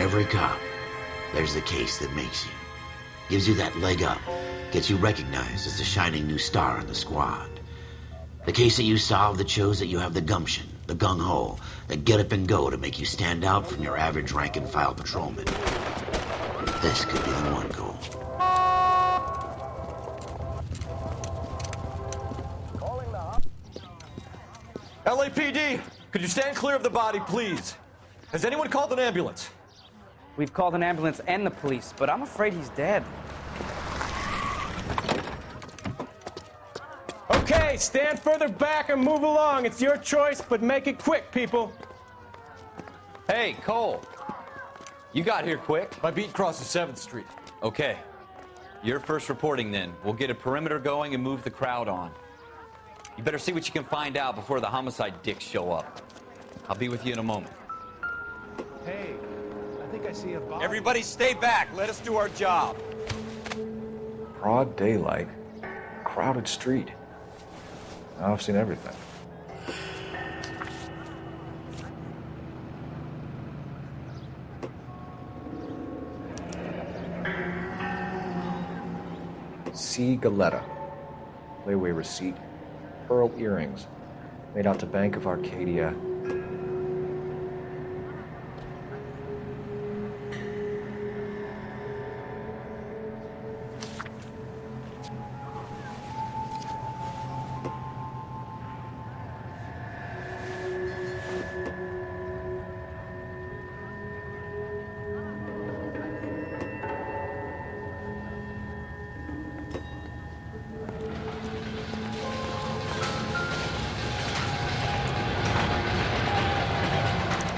every cop, there's the case that makes you. Gives you that leg up, gets you recognized as the shining new star in the squad. The case that you solve that shows that you have the gumption, the gung-ho, the get up and go to make you stand out from your average rank-and-file patrolman. This could be the one, Cole. LAPD, could you stand clear of the body, please? Has anyone called an ambulance? We've called an ambulance and the police, but I'm afraid he's dead. Okay, stand further back and move along. It's your choice, but make it quick, people. Hey, Cole. You got here quick. My beat crosses 7th Street. Okay. You're first reporting then. We'll get a perimeter going and move the crowd on. You better see what you can find out before the homicide dicks show up. I'll be with you in a moment. Hey, I think I see a body. Everybody stay back. Let us do our job. Broad daylight, crowded street. Now I've seen everything. C. Galetta. Layaway receipt. Pearl earrings. Made out to Bank of Arcadia.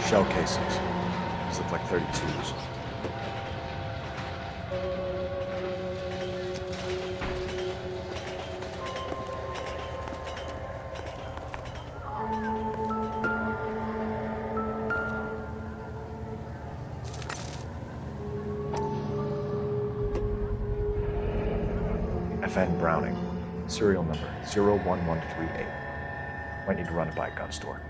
Shell casings. These look like 32s. FN Browning. Serial number 01138. Might need to run it by a gun store.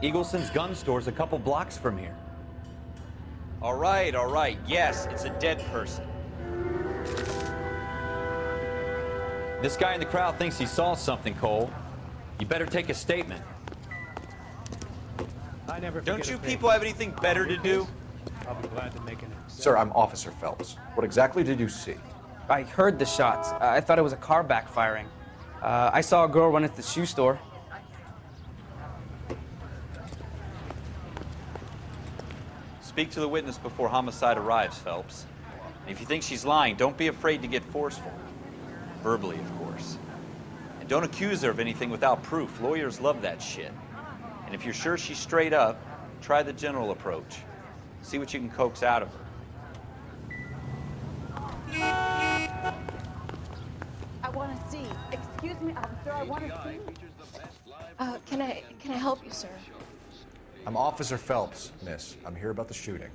Eagleson's gun store's a couple blocks from here. All right. Yes, it's a dead person. This guy in the crowd thinks he saw something, Cole. You better take a statement. I never Don't forget you a thing. people have anything better to do? I'll be glad to make an exception. Sir, I'm Officer Phelps. What exactly did you see? I heard the shots. I thought it was a car backfiring. I saw a girl run into the shoe store. Speak to the witness before homicide arrives, Phelps. And if you think she's lying, don't be afraid to get forceful. Verbally, of course. And don't accuse her of anything without proof. Lawyers love that shit. And if you're sure she's straight up, try the general approach. See what you can coax out of her. I want to see. Excuse me, officer, I want to see. Can I help you, sir? I'm Officer Phelps, miss. I'm here about the shooting.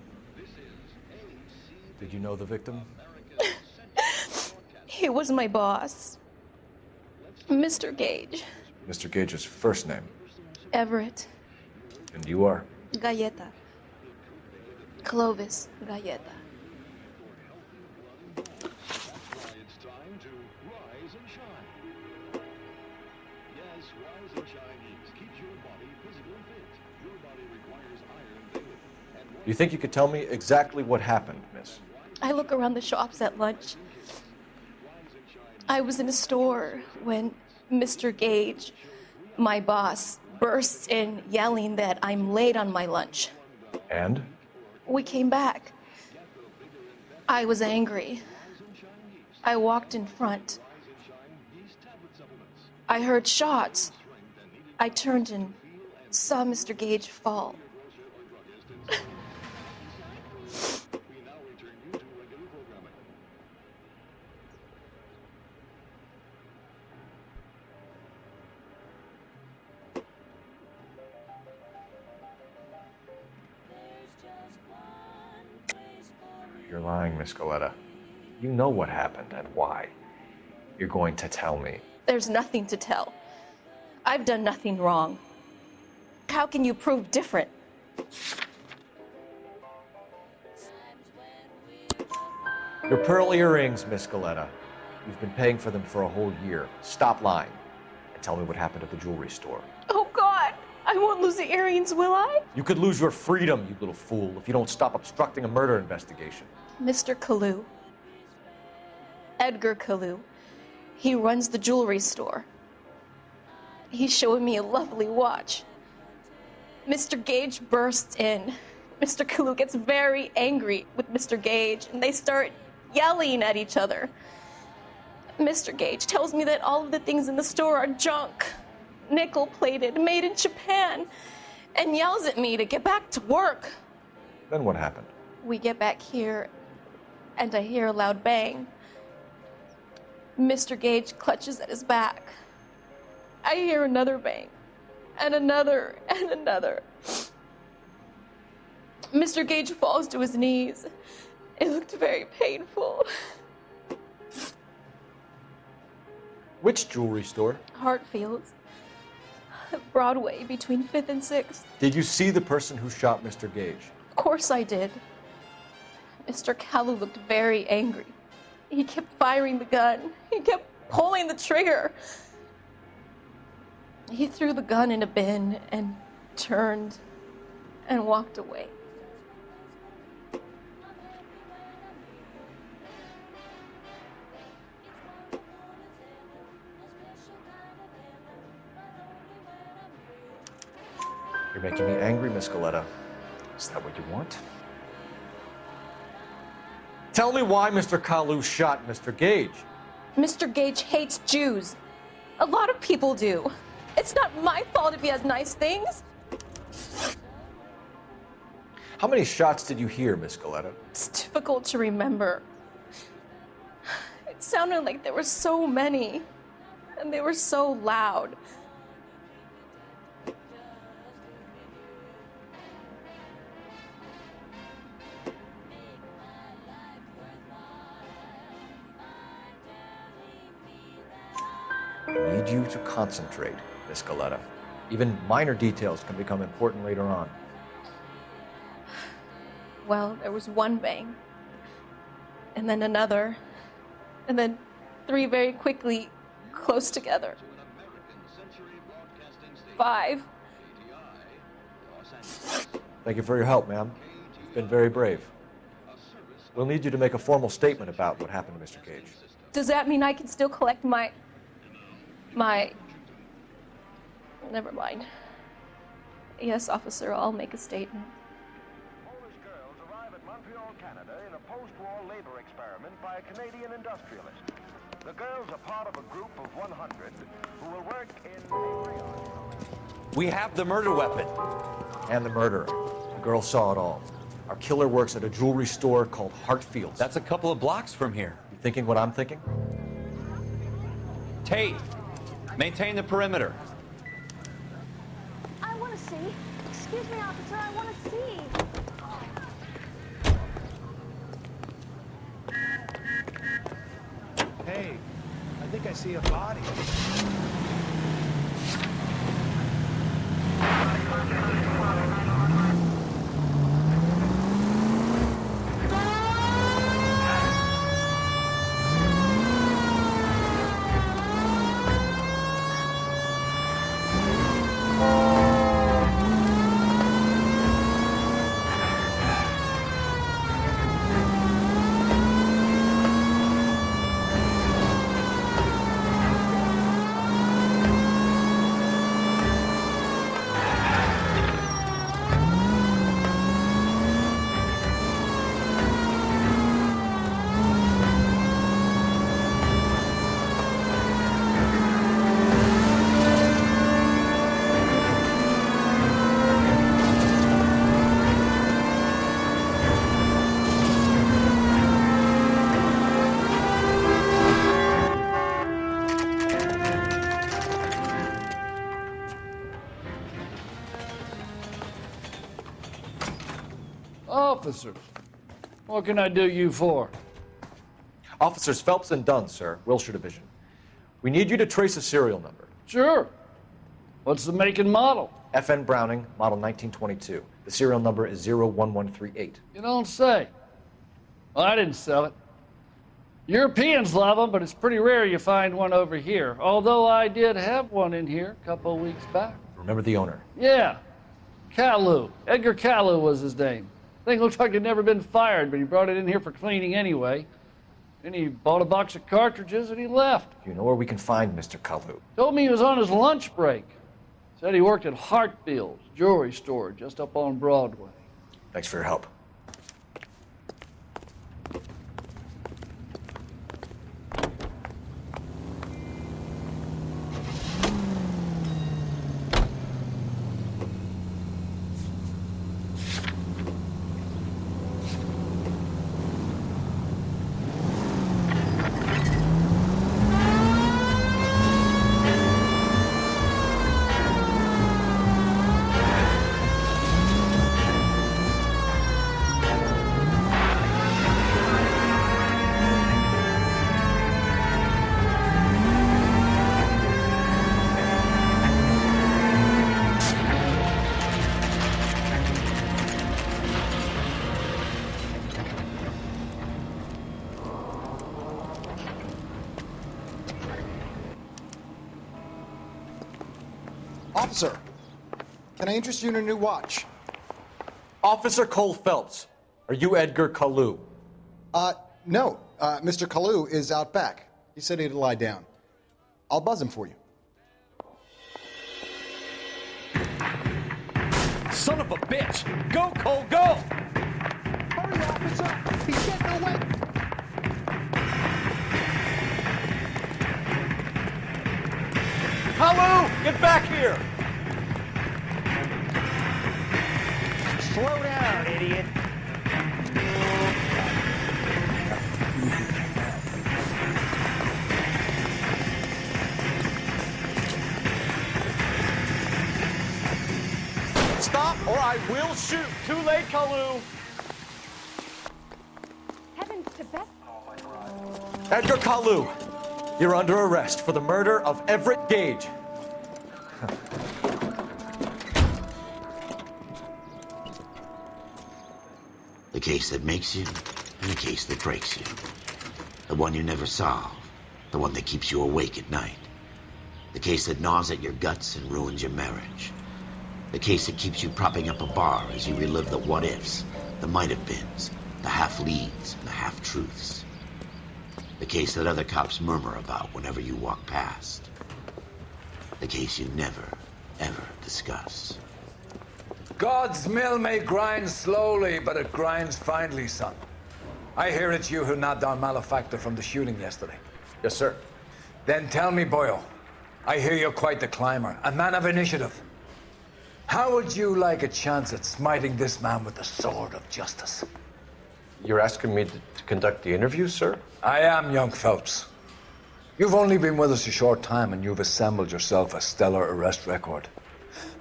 Did you know the victim? He was my boss, Mr. Gage. Mr. Gage's first name. Everett. And you are? Galleta. Clovis Galleta. It's time to rise and shine. Yes, rise and shine keeps your body physically fit. Your body requires iron daily. You think you could tell me exactly what happened, miss? I look around the shops at lunch. I was in a store when Mr. Gage, my boss, bursts in yelling that I'm late on my lunch. And? We came back. I was angry. I walked in front. I heard shots. I turned and saw Mr. Gage fall. You're lying, Miss Galetta. You know what happened and why. You're going to tell me. There's nothing to tell. I've done nothing wrong. How can you prove different? Your pearl earrings, Miss Galetta. You've been paying for them for a whole year. Stop lying and tell me what happened at the jewelry store. Oh, God. I won't lose the earrings, will I? You could lose your freedom, you little fool, if you don't stop obstructing a murder investigation. Mr. Kalu. Edgar Kalu. He runs the jewelry store. He's showing me a lovely watch. Mr. Gage bursts in. Mr. Kalu gets very angry with Mr. Gage, and they start yelling at each other. Mr. Gage tells me that all of the things in the store are junk, nickel-plated, made in Japan, and yells at me to get back to work. Then what happened? We get back here, and I hear a loud bang. Mr. Gage clutches at his back. I hear another bang, and another, and another. Mr. Gage falls to his knees. It looked very painful. Which jewelry store? Hartfield's. Broadway, between 5th and 6th. Did you see the person who shot Mr. Gage? Of course I did. Mr. Kalu looked very angry. He kept firing the gun. He kept pulling the trigger. He threw the gun in a bin and turned and walked away. You're making me angry, Miss Galetta. Is that what you want? Tell me why Mr. Kalu shot Mr. Gage. Mr. Gage hates Jews. A lot of people do. It's not my fault if he has nice things. How many shots did you hear, Miss Galetta? It's difficult to remember. It sounded like there were so many, and they were so loud. I need you to concentrate, Miss Galetta. Even minor details can become important later on. Well, there was one bang, and then another, and then 3 very quickly, close together. 5. Thank you for your help, ma'am. You've been very brave. We'll need you to make a formal statement about what happened to Mr. Gage. Does that mean I can still collect my... Never mind. Yes, officer, I'll make a statement. Polish girls arrive at Montreal, Canada in a post-war labor experiment by a Canadian industrialist. The girls are part of a group of 100 who will work in... We have the murder weapon. And the murderer. The girl saw it all. Our killer works at a jewelry store called Hartfield's. That's a couple of blocks from here. You thinking what I'm thinking? Tate, maintain the perimeter. I want to see. Excuse me, officer, I want to see. Hey, I think I see a body. Officers, what can I do you for? Officers Phelps and Dunn, sir, Wilshire Division. We need you to trace a serial number. Sure. What's the make and model? FN Browning, model 1922. The serial number is 01138. You don't say. Well, I didn't sell it. Europeans love them, but it's pretty rare you find one over here. Although I did have one in here a couple of weeks back. Remember the owner? Yeah, Kalu. Edgar Kalu was his name. Thing looked like he'd never been fired, but he brought it in here for cleaning anyway. Then he bought a box of cartridges and he left. You know where we can find Mr. Kalu? Told me he was on his lunch break. Said he worked at Hartfield's jewelry store just up on Broadway. Thanks for your help. Officer, can I interest you in a new watch? Officer Cole Phelps, are you Edgar Kalu? No. Mr. Kalu is out back. He said he'd lie down. I'll buzz him for you. Son of a bitch! Go, Cole, go! Hurry, officer! He's getting away! Kalu, get back here! Slow down, idiot. Stop or I will shoot! Too late, Kalu! Heavens to Beth. Edgar Kalu, you're under arrest for the murder of Everett Gage. The case that makes you, and the case that breaks you. The one you never solve. The one that keeps you awake at night. The case that gnaws at your guts and ruins your marriage. The case that keeps you propping up a bar as you relive the what-ifs, the might-have-beens, the half-leads, and the half-truths. The case that other cops murmur about whenever you walk past. The case you never, ever discuss. God's mill may grind slowly, but it grinds finely, son. I hear it's you who nabbed our malefactor from the shooting yesterday. Yes, sir. Then tell me, Boyle, I hear you're quite the climber, a man of initiative. How would you like a chance at smiting this man with the sword of justice? You're asking me to conduct the interview, sir? I am, young Phelps. You've only been with us a short time and you've assembled yourself a stellar arrest record.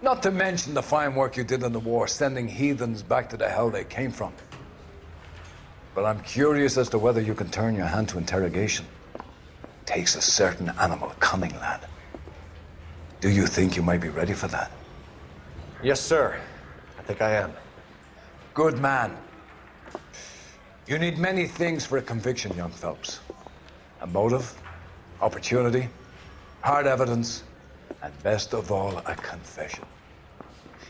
Not to mention the fine work you did in the war, sending heathens back to the hell they came from. But I'm curious as to whether you can turn your hand to interrogation. Takes a certain animal cunning, lad. Do you think you might be ready for that? Yes, sir. I think I am. Good man. You need many things for a conviction, young Phelps. A motive, opportunity, hard evidence, and best of all, a confession.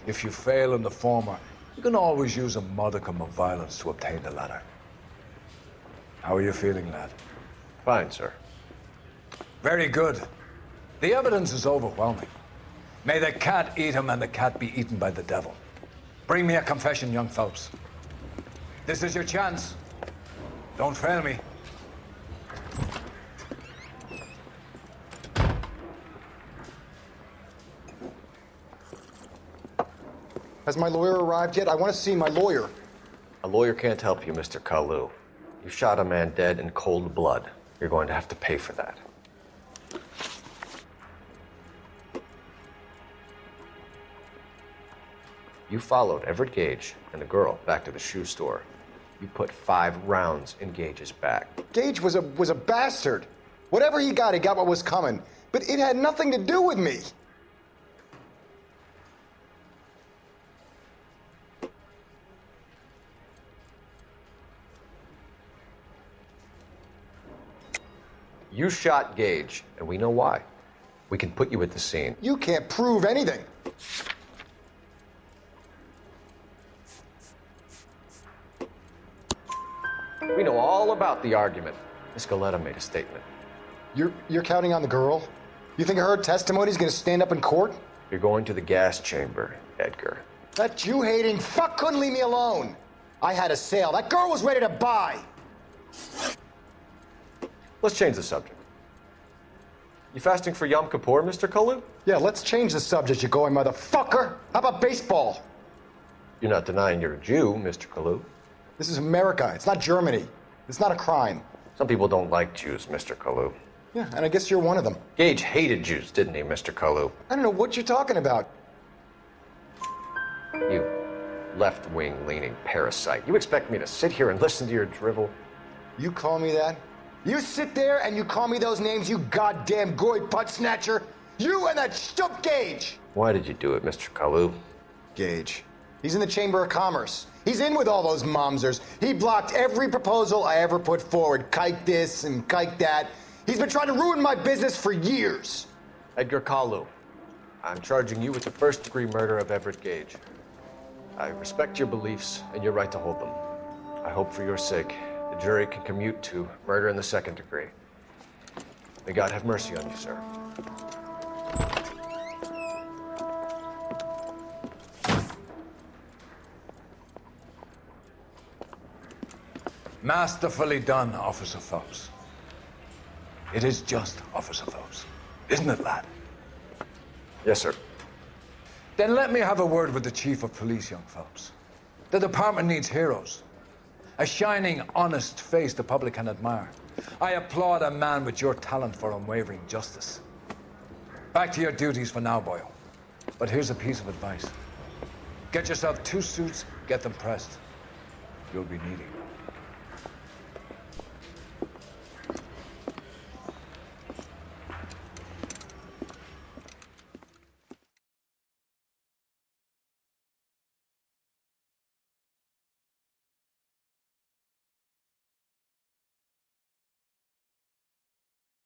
If you fail in the former, you can always use a modicum of violence to obtain the latter. How are you feeling, lad? Fine, sir. Very good. The evidence is overwhelming. May the cat eat him and the cat be eaten by the devil. Bring me a confession, young Phelps. This is your chance. Don't fail me. Has my lawyer arrived yet? I want to see my lawyer. A lawyer can't help you, Mr. Kalu. You shot a man dead in cold blood. You're going to have to pay for that. You followed Everett Gage and the girl back to the shoe store. You put 5 rounds in Gage's back. Gage was a bastard. Whatever he got what was coming. But it had nothing to do with me. You shot Gage, and we know why. We can put you at the scene. You can't prove anything. We know all about the argument. Miss Galetta made a statement. You're counting on the girl? You think her testimony's gonna stand up in court? You're going to the gas chamber, Edgar. That Jew-hating fuck couldn't leave me alone. I had a sale. That girl was ready to buy. Let's change the subject. You fasting for Yom Kippur, Mr. Kalu? Yeah, let's change the subject, you going motherfucker. How about baseball? You're not denying you're a Jew, Mr. Kalu. This is America. It's not Germany. It's not a crime. Some people don't like Jews, Mr. Kalu. Yeah, and I guess you're one of them. Gage hated Jews, didn't he, Mr. Kalu? I don't know what you're talking about. You left-wing leaning parasite. You expect me to sit here and listen to your drivel? You call me that? You sit there and you call me those names, you goddamn goy butt snatcher? You and that stup Gage! Why did you do it, Mr. Kalu? Gage. He's in the Chamber of Commerce. He's in with all those momsers. He blocked every proposal I ever put forward. Kike this and kike that. He's been trying to ruin my business for years. Edgar Kalu, I'm charging you with the first-degree murder of Everett Gage. I respect your beliefs and your right to hold them. I hope for your sake the jury can commute to murder in the second degree. May God have mercy on you, sir. Masterfully done, Officer Phelps. It is just, Officer Phelps. Isn't it, lad? Yes, sir. Then let me have a word with the Chief of Police, young Phelps. The department needs heroes. A shining, honest face the public can admire. I applaud a man with your talent for unwavering justice. Back to your duties for now, boyo. But here's a piece of advice. Get yourself 2 suits, get them pressed. You'll be needing them.